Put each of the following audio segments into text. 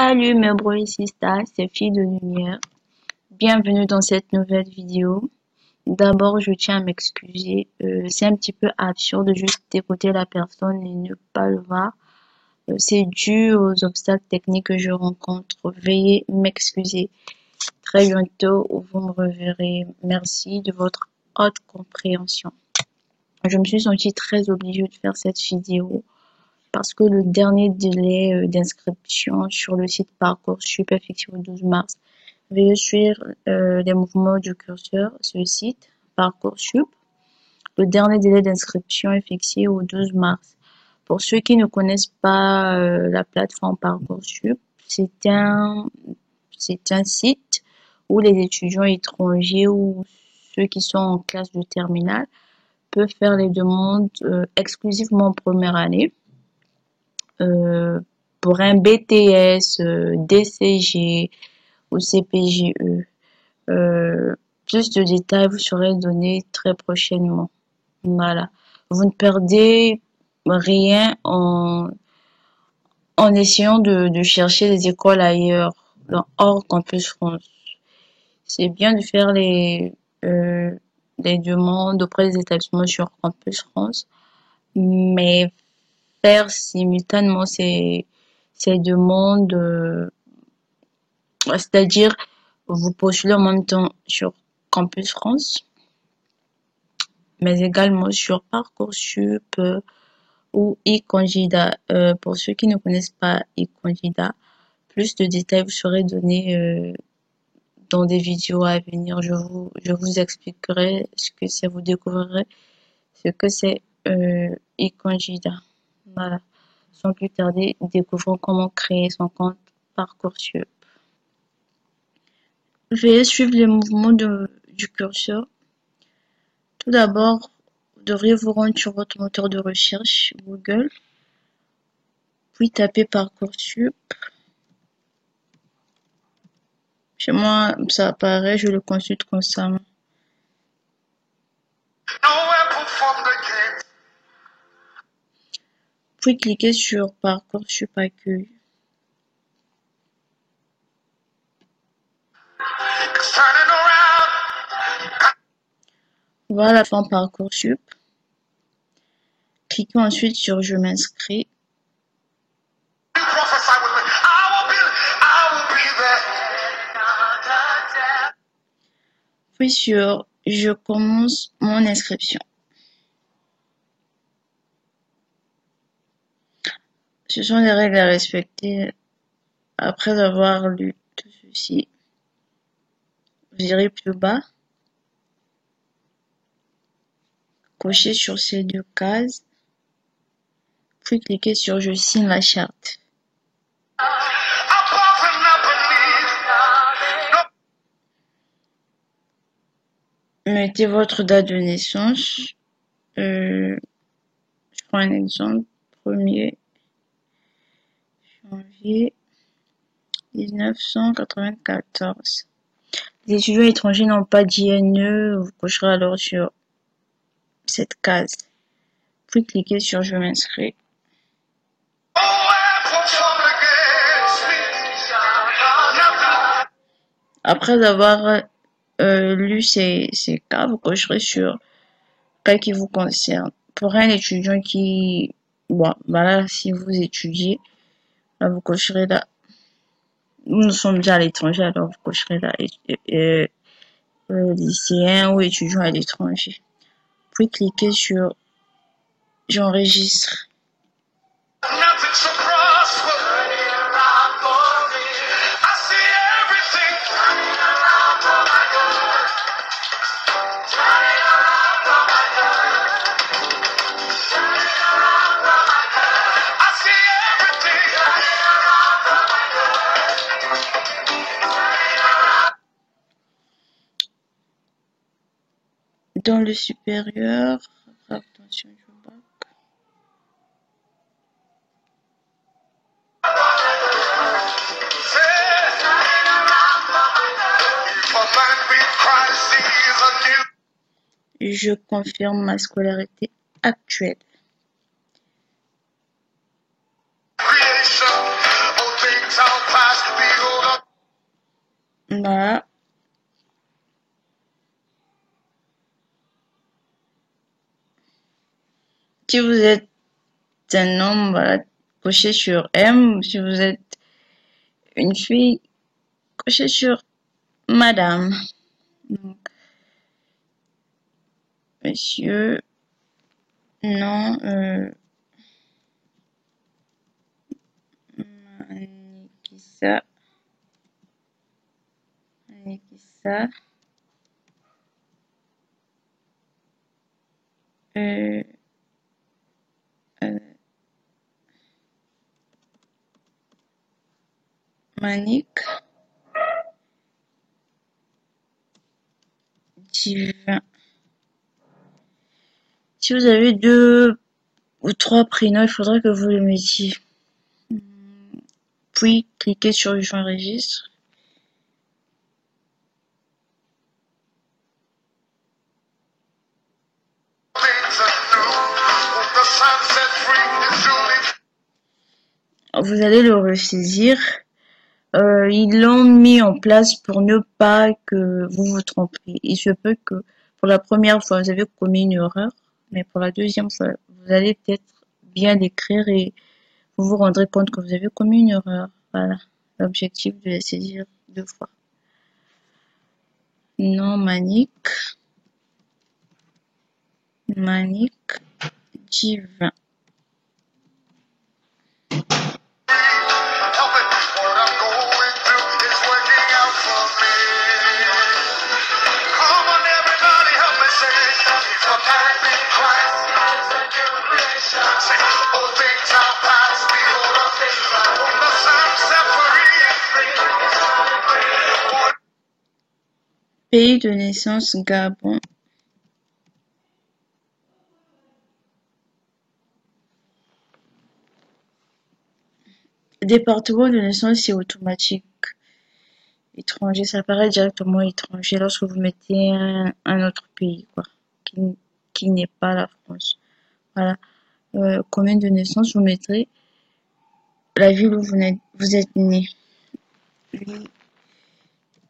Salut mes bros et sisters, c'est Fille de Lumière. Bienvenue dans cette nouvelle vidéo. D'abord, je tiens à m'excuser. C'est un petit peu absurde juste d'écouter la personne et ne pas le voir. C'est dû aux obstacles techniques que je rencontre. Veuillez m'excuser. Très bientôt, vous me reverrez. Merci de votre haute compréhension. Je me suis sentie très obligée de faire cette vidéo parce que le dernier délai d'inscription sur le site Parcoursup est fixé au 12 mars. Veuillez suivre les mouvements du curseur sur le site Parcoursup. Le dernier délai d'inscription est fixé au 12 mars. Pour ceux qui ne connaissent pas la plateforme Parcoursup, c'est un site où les étudiants étrangers ou ceux qui sont en classe de terminale peuvent faire les demandes exclusivement en première année. Pour un BTS, DCG ou CPGE. Plus de détails vous serez donnés très prochainement. Voilà. Vous ne perdez rien en essayant de chercher des écoles ailleurs, hors Campus France. C'est bien de faire les demandes auprès des établissements sur Campus France, mais faire simultanément ces demandes, c'est-à-dire vous postulez en même temps sur Campus France, mais également sur Parcoursup ou eCandida. Pour ceux qui ne connaissent pas eCandida, plus de détails vous serez donnés dans des vidéos à venir. Je vous expliquerai ce que c'est, vous découvrirez ce que c'est eCandida. Voilà. Sans plus tarder, découvrons comment créer son compte Parcoursup. Veuillez suivre les mouvements du curseur. Tout d'abord, vous devriez vous rendre sur votre moteur de recherche Google, puis taper Parcoursup. Chez moi, ça apparaît, je le consulte constamment. Puis cliquez sur Parcoursup Accueil. Voilà la forme Parcoursup. Cliquez ensuite sur Je m'inscris. Puis sur Je commence mon inscription. Ce sont les règles à respecter. Après avoir lu tout ceci, vous irez plus bas. Cochez sur ces deux cases, puis cliquez sur Je signe la charte. Mettez votre date de naissance. Je prends un exemple. 1er janvier 1994. Les étudiants étrangers n'ont pas d'INE. Vous cocherez alors sur cette case. Puis cliquez sur Je m'inscris. Après avoir lu ces cas, vous cocherez sur cas qui vous concerne. Pour un étudiant qui, bon, voilà, si vous étudiez, là, vous cocherez là. Nous sommes déjà à l'étranger, alors vous cocherez là, lycéen ou étudiant à l'étranger. Puis cliquez sur J'enregistre. Dans le supérieur, attention du bac. Je confirme ma scolarité actuelle. Voilà. Si vous êtes un homme, voilà, cochez sur M. Si vous êtes une fille, cochez sur Madame. Donc, monsieur, non, Manikissa, Manikissa, euh, euh, Manik, Divin. Si vous avez 2 ou 3 prénoms, il faudra que vous les mettiez. Puis, cliquez sur Joindre registre. Vous allez le ressaisir. Ils l'ont mis en place pour ne pas que vous vous trompiez. Il se peut que pour la première fois, vous avez commis une erreur, mais pour la deuxième fois, vous allez peut-être bien l'écrire et vous vous rendrez compte que vous avez commis une erreur. Voilà, l'objectif de la saisir 2 fois. Non, Manik, Divin. Pays de naissance, Gabon. Département de naissance, c'est automatique. Étranger, ça apparaît directement étranger lorsque vous mettez un autre pays, quoi, qui n'est pas la France. Voilà. Commune de naissance, vous mettrez la ville où vous êtes né.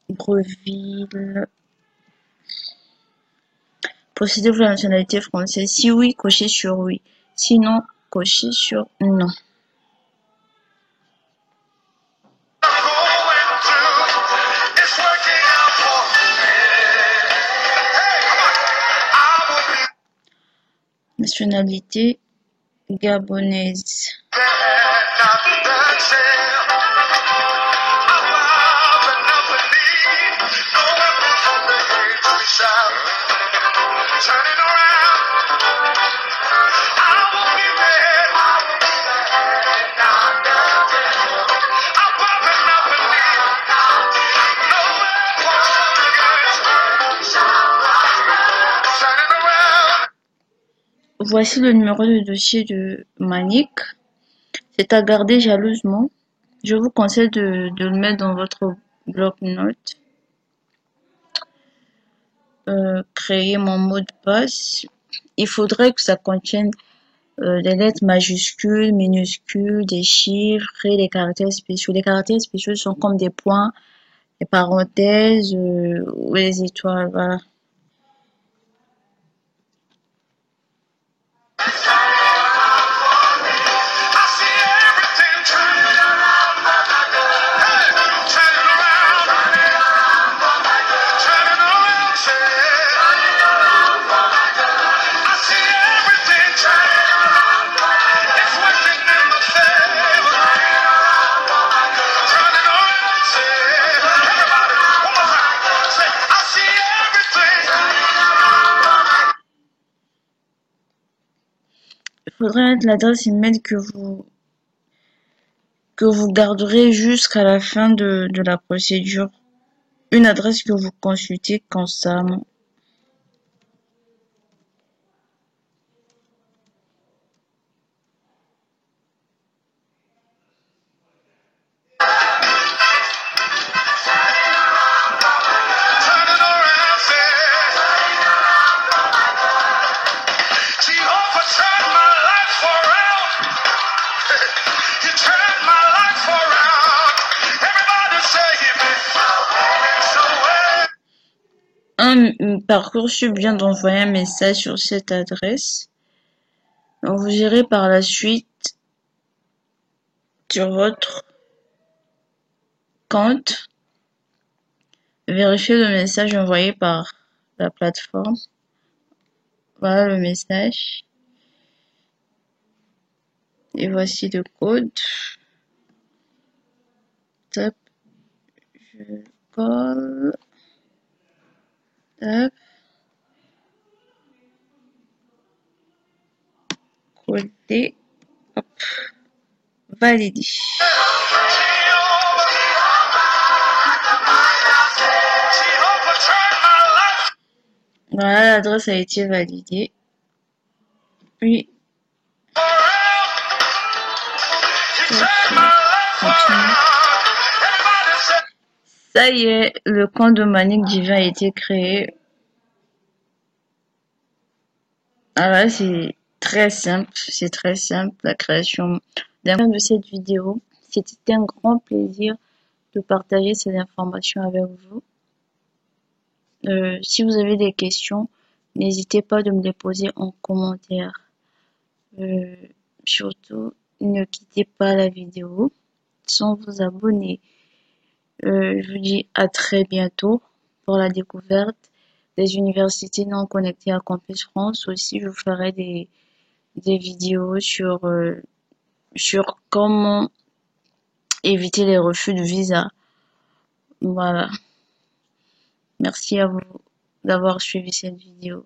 Libreville. Possédez-vous la nationalité française? Si oui, cochez sur oui. Sinon, cochez sur non. Nationalité gabonaise. Voici le numéro de dossier de Manik. C'est à garder jalousement. Je vous conseille de le mettre dans votre bloc-notes. Créer mon mot de passe. Il faudrait que ça contienne des lettres majuscules, minuscules, des chiffres et des caractères spéciaux. Les caractères spéciaux sont comme des points, des parenthèses ou des étoiles. Voilà. Il faudrait être l'adresse email que vous garderez jusqu'à la fin de la procédure. Une adresse que vous consultez constamment. Parcoursup vient d'envoyer un message sur cette adresse. Donc vous irez par la suite sur votre compte, vérifier le message envoyé par la plateforme. Voilà le message. Et voici le code. Top, je colle. Top. Coller. Hop. Valider. Voilà, l'adresse a été validée. Puis, ça y est, le compte de Manic Divin a été créé. Alors c'est très simple, la création de cette vidéo. C'était un grand plaisir de partager ces informations avec vous. Si vous avez des questions, n'hésitez pas de me les poser en commentaire. Surtout, ne quittez pas la vidéo sans vous abonner. Je vous dis à très bientôt pour la découverte des universités non connectées à Campus France. Aussi, je vous ferai des vidéos sur comment éviter les refus de visa. Voilà. Merci à vous d'avoir suivi cette vidéo.